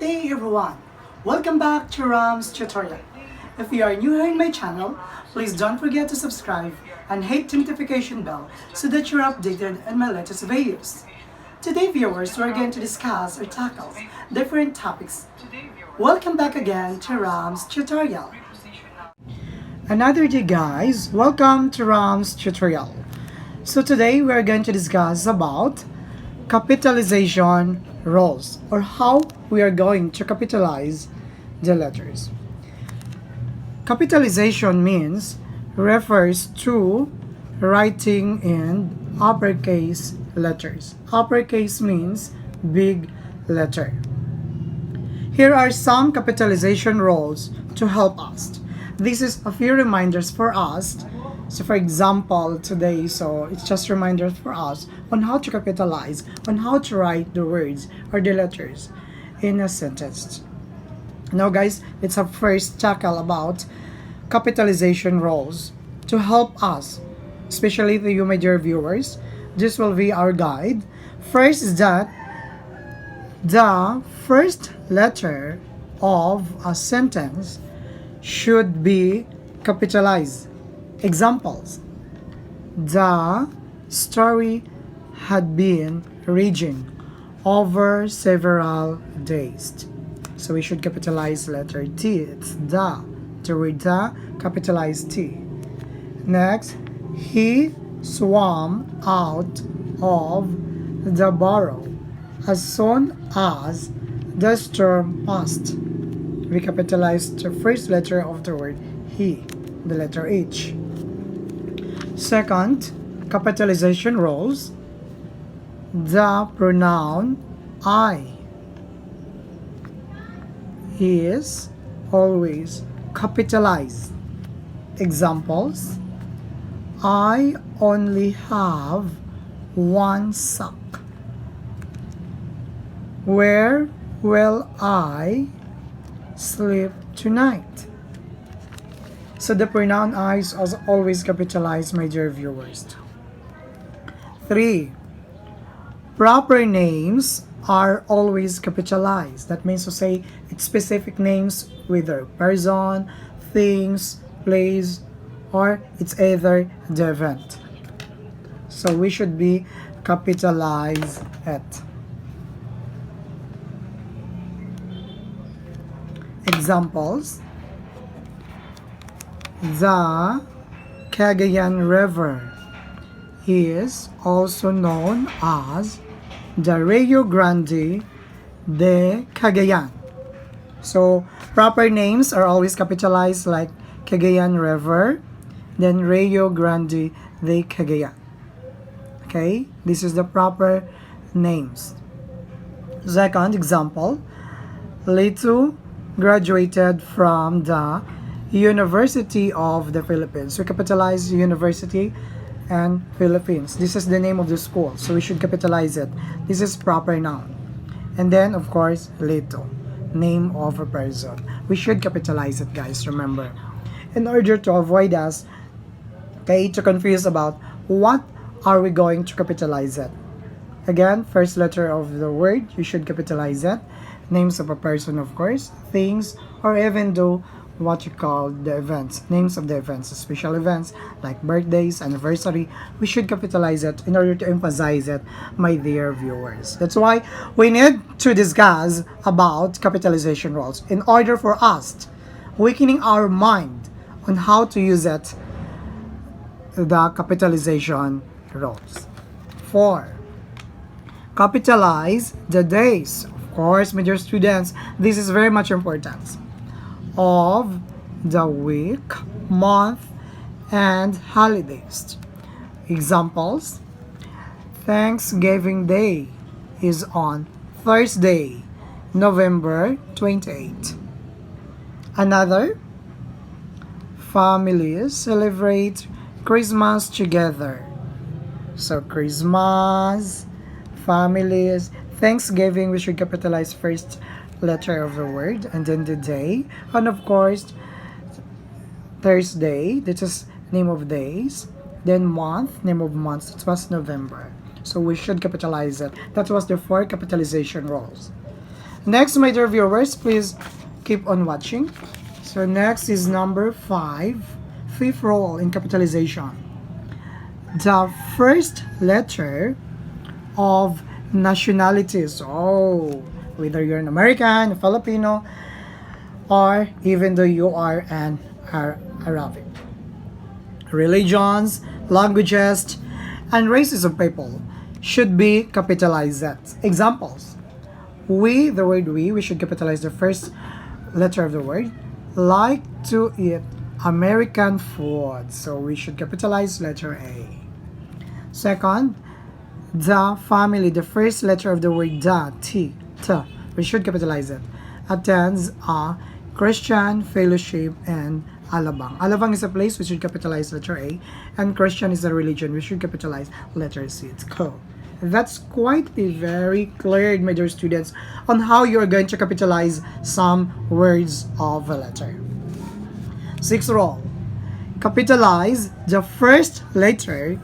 day everyone! Welcome back to Ramz tutorial. If you are new here in my channel, please don't forget to subscribe and hit the notification bell so that you're updated on my latest videos. Today viewers, we're going to discuss or tackle different topics. Welcome back again to Ramz tutorial. Another day guys, welcome to Ramz tutorial. So today we're going to discuss about capitalization rules, or how we are going to capitalize the letters. Capitalization refers to writing in uppercase letters. Uppercase means big letter. Here are some capitalization rules to help us. This is a few reminders for us. So for example, today, it's just reminders for us on how to capitalize, on how to write the words or the letters in a sentence. Now guys, let's have first tackle about capitalization rules to help us, especially to you my dear viewers. This will be our guide. First is that the first letter of a sentence should be capitalized. Examples: the story had been raging over several days. So we should capitalize letter T. It's the word the, capitalize T. Next, he swam out of the burrow as soon as the storm passed. We capitalize the first letter of the word he, the letter H. Second, capitalization rules. The pronoun I is always capitalized. Examples: I only have one sock. Where will I sleep tonight? So the pronoun I is also always capitalized, my dear viewers. 3. Proper names are always capitalized. That means to say it's specific names, whether person, things, place, or it's either the event. So we should be capitalize it. Examples: the Cagayan River is also known as the Rio Grande de Cagayan. So proper names are always capitalized, like Cagayan River, then Rio Grande de Cagayan. Okay, this is the proper names. Second example: Lito graduated from the University of the Philippines. We capitalize University and Philippines. This is the name of the school, so we should capitalize it. This is proper noun. And then of course, Lito, name of a person. We should capitalize it, guys, remember. In order to avoid us, to confuse about what are we going to capitalize it. Again, first letter of the word, you should capitalize it. Names of a person, of course, things, or even though what you call the events, names of the events, special events like birthdays, anniversary, we should capitalize it in order to emphasize it, my dear viewers. That's why we need to discuss about capitalization rules in order for us weakening our mind on how to use it, the capitalization rules. 4. Capitalize the days. Of course, my dear students, this is very much important. Of the week, month, and holidays. Examples: Thanksgiving Day is on Thursday, November 28. Another: families celebrate Christmas together. So Christmas, families, Thanksgiving, we should capitalize first letter of the word and then the day. And of course, Thursday, this is name of days. Then month, name of months, it was November. So we should capitalize it. That was the 4 capitalization rules. Next, my dear viewers, please keep on watching. So next is number 5, fifth rule in capitalization. The first letter of nationalities. Oh, whether you're an American, a Filipino, or even though you are an Arabic. Religions, languages, and races of people should be capitalized. Examples. The word we should capitalize the first letter of the word. Like to eat American food, so we should capitalize letter A. Second, the family, the first letter of the word T, we should capitalize it. Attends a Christian fellowship in Alabang. Alabang is a place, we should capitalize letter A. And Christian is a religion, we should capitalize letter C. It's cool. That's quite a very clear, my dear students, on how you're going to capitalize some words of a letter. Sixth rule. Capitalize the first letter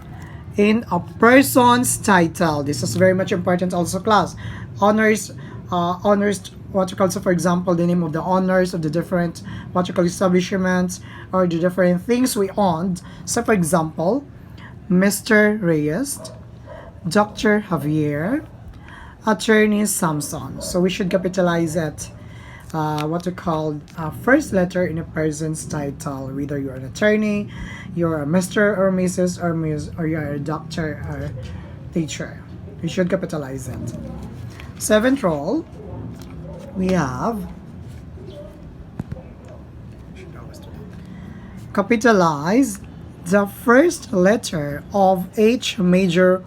in a person's title. This is very much important also, class. Honors, what you call, so for example, the name of the honors of the different, what you call, establishments, or the different things we owned. So for example, Mr. Reyes, Dr. Javier, Attorney Samson. So we should capitalize it. What you call first letter in a person's title, whether you're an attorney, you're a Mr. or Mrs. or Ms. or you're a doctor or teacher. We should capitalize it. Seventh rule, we have capitalize the first letter of each major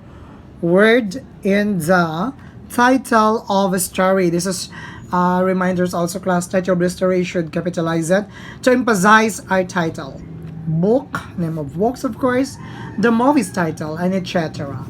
word in the title of a story. This is reminders also, class. Title of the story should capitalize it to emphasize our title. Book, name of books, of course, the movie's title, and etc.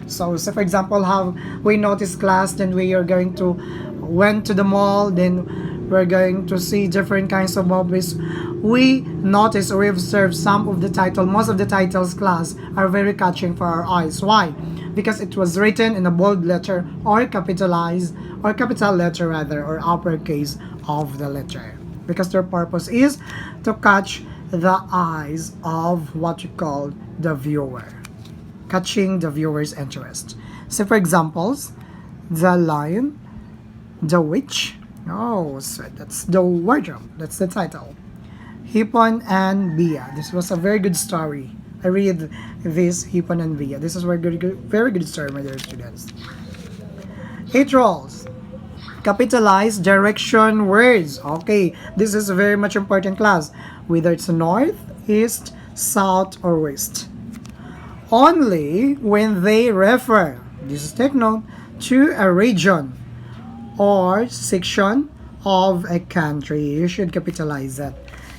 So for example, how we notice, class, then we are going to went to the mall, then we're going to see different kinds of movies. We notice or we observe some of the title, most of the titles, class, are very catching for our eyes. Why? Because it was written in a bold letter or capitalized, or capital letter rather, or uppercase of the letter. Because their purpose is to catch the eyes of what you call the viewer. Catching the viewer's interest. So for examples, The Lion, The Witch. Oh, so that's The Wardrobe. That's the title. Hippon and Bia. This was a very good story. I read this Hippon and Bia. This is very good story, my dear students. 8 roles. Capitalize direction words. Okay, this is a very much important, class. Whether it's north, east, south, or west. Only when they refer, this is take note, to a region or section of a country. You should capitalize that.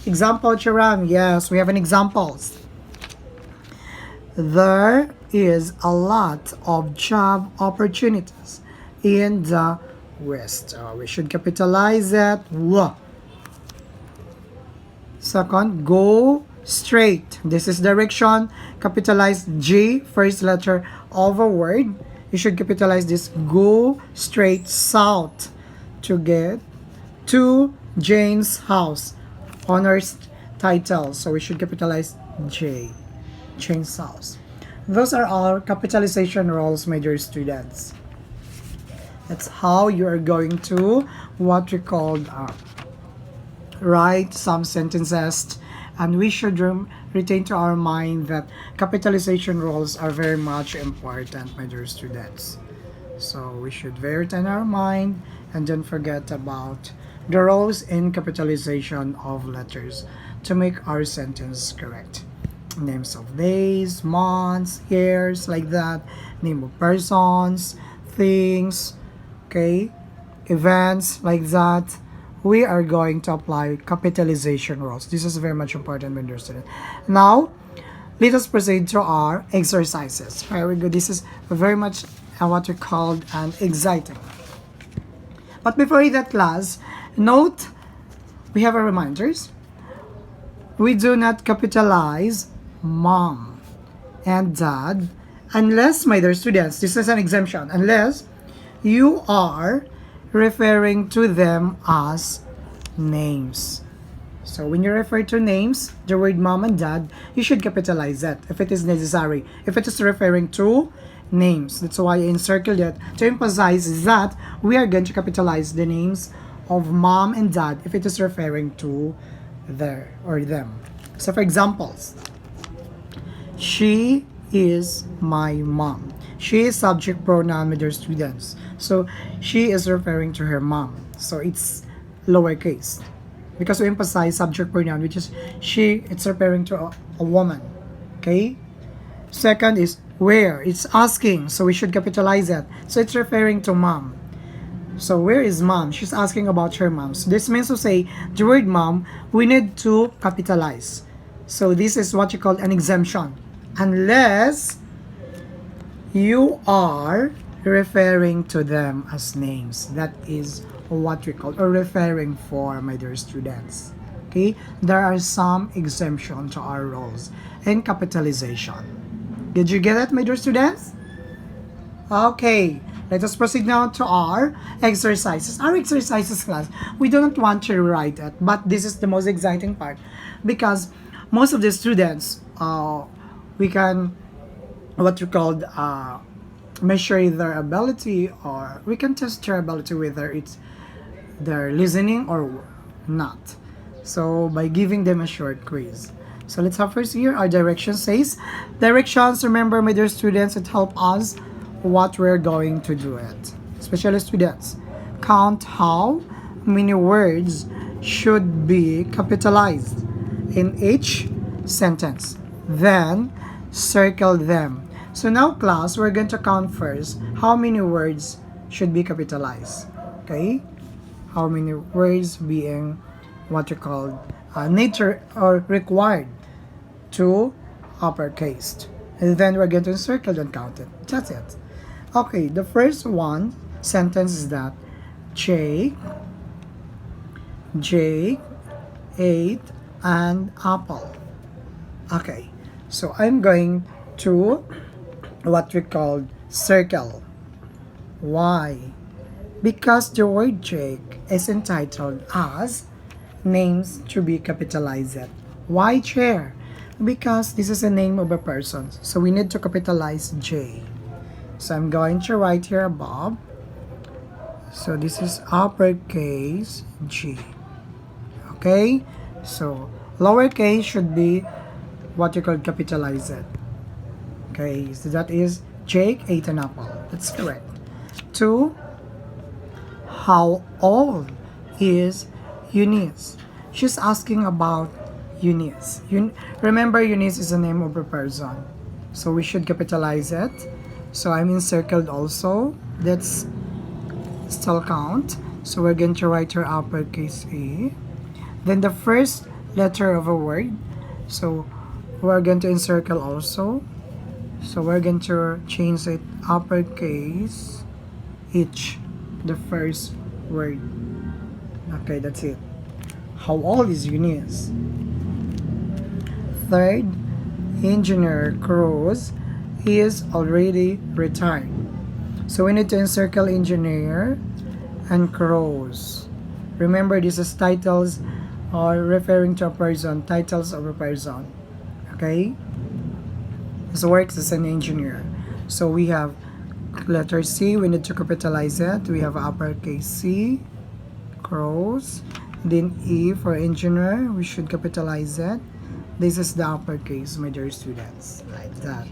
Example, Charam. Yes, we have an examples. There is a lot of job opportunities in the West. We should capitalize that. Second, go straight. This is direction. Capitalize G, first letter of a word. You should capitalize this. Go straight south to get to Jane's house. Honors title. So we should capitalize J. Jane's house. Those are our capitalization rules, my dear students. That's how you are going to what we call write some sentences, and we should retain to our mind that capitalization rules are very much important, my dear students. So we should retain our mind and don't forget about the rules in capitalization of letters to make our sentence correct. Names of days, months, years, like that. Name of persons, things, okay, events, like that. We are going to apply capitalization rules. This is very much important, my dear student. Now, let us proceed to our exercises. Very good. This is very much what we call an exciting. But before that, class, note, we have a reminders. We do not capitalize mom and dad unless, my dear students, this is an exemption, unless you are referring to them as names. So when you refer to names, the word mom and dad, you should capitalize that if it is necessary. If it is referring to names, that's why I encircled it to emphasize that we are going to capitalize the names of mom and dad if it is referring to their or them. So for examples, she is my mom. She is subject pronoun with her students. So she is referring to her mom. So it's lowercase. Because we emphasize subject pronoun, which is she, it's referring to a woman. Okay? Second is where. It's asking. So we should capitalize that. So it's referring to mom. So where is mom? She's asking about her mom. So this means to say the word mom, we need to capitalize. So this is what you call an exemption. Unless you are referring to them as names. That is what we call or referring for, my dear students. Okay? There are some exemption to our rules in capitalization. Did you get it, my dear students? Okay. Let us proceed now to our exercises. Our exercises class, we do not want to write it, but this is the most exciting part because most of the students, we can, what you call, measure their ability, or we can test their ability whether it's they're listening or not. So by giving them a short quiz. So let's have first here our direction says. Directions, remember my dear students, it helps us what we're going to do it. Especially students. Count how many words should be capitalized in each sentence. Then circle them. So now class, we're going to count first how many words should be capitalized. Okay? How many words being what you call nature or required to uppercase. And then we're going to circle and count it. That's it. Okay, the first one sentence is that Jake ate an apple. Okay, so I'm going to what we call circle. Why? Because the word Jake is entitled as names to be capitalized. Why chair? Because this is a name of a person. So we need to capitalize J. So I'm going to write here above. So this is uppercase G. Okay? So lowercase should be what you call capitalized. Okay, so that is Jake ate an apple. That's correct. 2. How old is Eunice? She's asking about Eunice. Remember, Eunice is a name of a person. So we should capitalize it. So I'm encircled also. That's still count. So we're going to write her uppercase A. Then the first letter of a word. So we're going to encircle also. So we're going to change it uppercase H, the first word. Okay, that's it. How old is Eunice? Third, Engineer Cruz is already retired. So we need to encircle engineer and Cruz. Remember, this is titles or referring to a person, titles of a person. Okay? This works as an engineer. So we have letter C, we need to capitalize it. We have uppercase C, Cruz. Then E for engineer, we should capitalize it. This is the uppercase, my dear students, like that.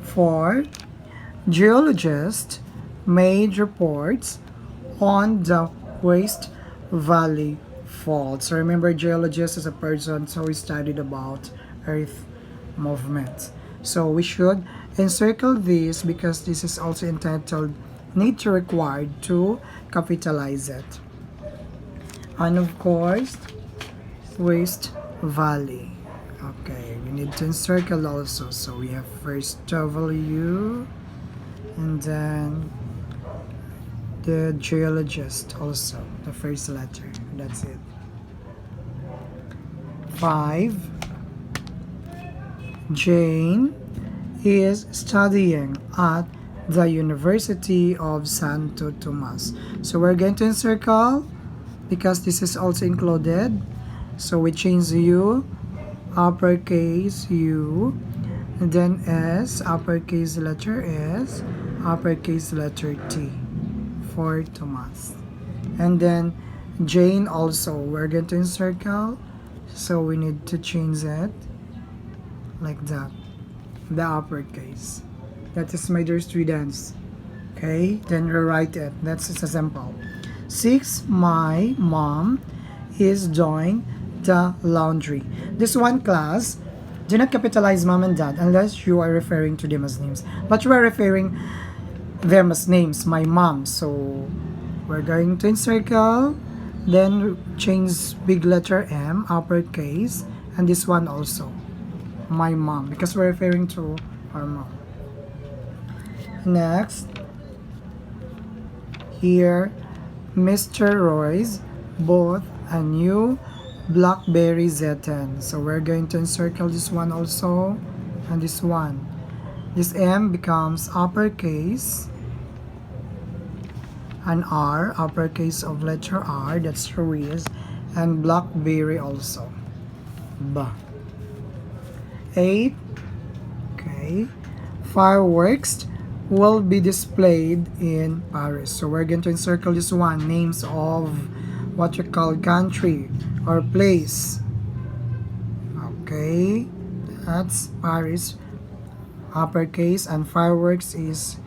4. Geologist made reports on the West Valley Fault. So remember, geologist is a person who studied about Earth movement. So we should encircle this because this is also entitled need to required to capitalize it. And of course, West Valley. Okay, we need to encircle also. So we have first W and then the geologist also, the first letter. That's it. 5. Jane is studying at the University of Santo Tomas. So we're going to encircle because this is also included. So we change U, uppercase U, and then S, uppercase letter S, uppercase letter T for Tomas. And then Jane also, we're going to encircle. So we need to change it like that, the uppercase. That is my dear students. Okay, then rewrite it. That's a sample. 6. My mom is doing the laundry. This one class, do not capitalize mom and dad unless you are referring to them as names. But you are referring them as names, my mom. So we're going to encircle, then change big letter M, uppercase, and this one also, my mom, because we're referring to our mom. Next, here, Mr. Roy's bought a new BlackBerry Z10. So we're going to encircle this one also, and this one. This M becomes uppercase, and R, uppercase of letter R, that's Ruiz, and BlackBerry also. B. 8. Okay. Fireworks will be displayed in Paris. So we're going to encircle this one, names of what you call country or place. Okay, that's Paris, uppercase, and fireworks is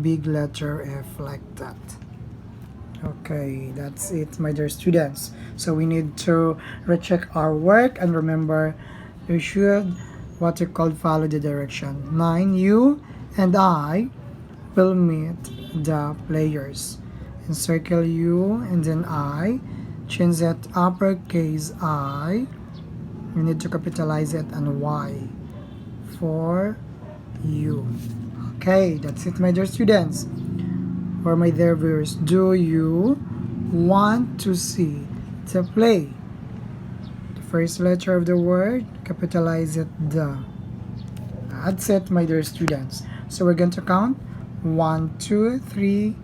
big letter F, like that. Okay, that's it, my dear students. So we need to recheck our work, and remember, you should what you call follow the direction. 9. You and I will meet the players. Encircle U and then I. Change that uppercase I. You need to capitalize it, and Y for you. Okay, that's it, my dear students. For my dear viewers, do you want to see the play? The first letter of the word, capitalize it, the. That's it, my dear students. So we're going to count 1, 2, 3,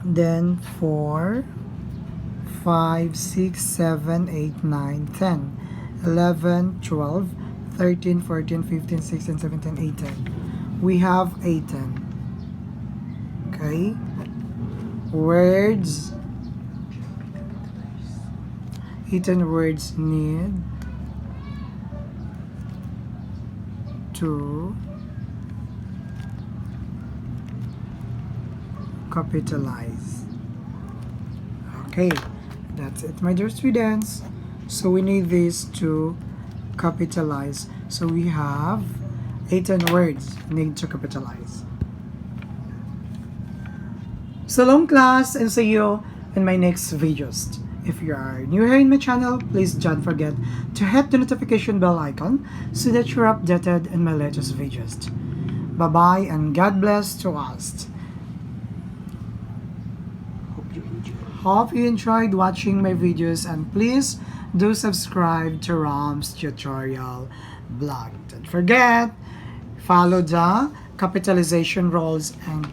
then 4, 5, 6, 7, 8, 9, 10, 11, 12, 13, 14, 15, 16, 17, 18. We have 18. Okay. Words. 18 words need to capitalize. Okay, that's it, my dear students. So we need this to capitalize. So we have 18 words need to capitalize. So long class, and see you in my next videos. If you are new here in my channel, please don't forget to hit the notification bell icon so that you're updated in my latest videos. Bye bye and God bless to us. Hope you enjoyed watching my videos, and please do subscribe to Ramz tutorial blog. Don't forget, follow the capitalization rules, and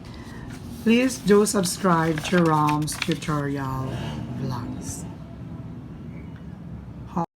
please do subscribe to Ramz tutorial blog.